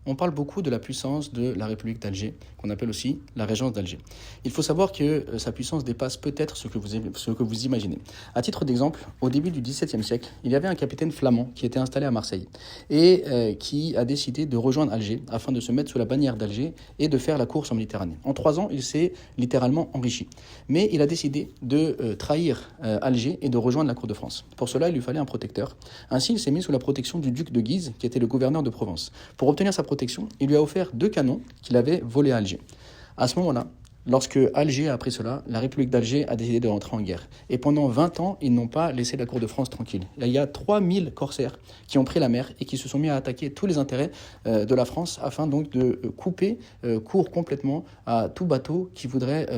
on parle beaucoup de la puissance de la République d'Alger, qu'on appelle aussi la Régence d'Alger. Il faut savoir que sa puissance dépasse peut-être ce que vous imaginez. À titre d'exemple, au début du XVIIe siècle, il y avait un capitaine flamand qui était installé à Marseille et qui a décidé de rejoindre Alger afin de se mettre sous la bannière d'Alger et de faire la course en Méditerranée. En 3 ans, il s'est littéralement enrichi. Mais il a décidé de trahir Alger et de rejoindre la cour de France. Pour cela, il lui fallait un protecteur. Ainsi, il s'est mis sous la protection du duc de Guise, qui était le gouverneur de Provence. Pour obtenir sa protection, il lui a offert 2 canons qu'il avait volés à Alger. À ce moment-là, lorsque Alger a appris cela, la République d'Alger a décidé de rentrer en guerre. Et pendant 20 ans, ils n'ont pas laissé la cour de France tranquille. Il y a 3000 corsaires qui ont pris la mer et qui se sont mis à attaquer tous les intérêts de la France afin donc de couper court complètement à tout bateau qui voudrait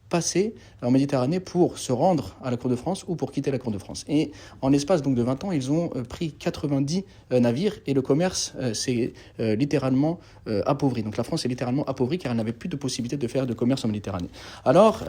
passer en Méditerranée pour se rendre à la Cour de France ou pour quitter la Cour de France. Et en l'espace donc de 20 ans, ils ont pris 90 navires et le commerce s'est littéralement appauvri. Donc la France est littéralement appauvrie car elle n'avait plus de possibilité de faire de commerce en Méditerranée. Alors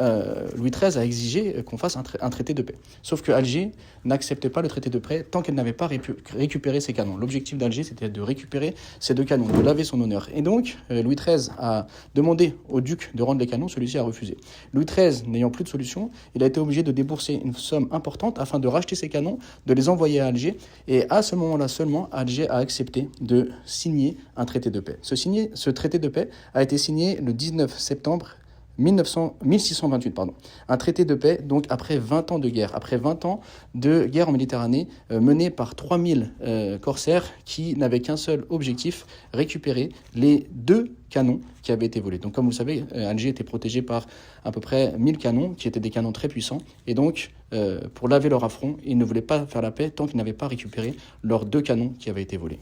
Louis XIII a exigé qu'on fasse un traité de paix. Sauf que Alger n'acceptait pas le traité de paix tant qu'elle n'avait pas récupéré ses canons. L'objectif d'Alger, c'était de récupérer ces 2 canons, de laver son honneur. Et donc Louis XIII a demandé au duc de rendre les canons, celui-ci a refusé. Louis XIII, n'ayant plus de solution, il a été obligé de débourser une somme importante afin de racheter ces canons, de les envoyer à Alger. Et à ce moment-là seulement, Alger a accepté de signer un traité de paix. Ce traité de paix a été signé le 19 septembre 1628, un traité de paix, donc après 20 ans de guerre, après 20 ans de guerre en Méditerranée, menée par 3000 corsaires qui n'avaient qu'un seul objectif, récupérer les 2 canons qui avaient été volés. Donc comme vous le savez, Alger était protégé par à peu près 1000 canons, qui étaient des canons très puissants, et donc pour laver leur affront, ils ne voulaient pas faire la paix tant qu'ils n'avaient pas récupéré leurs 2 canons qui avaient été volés.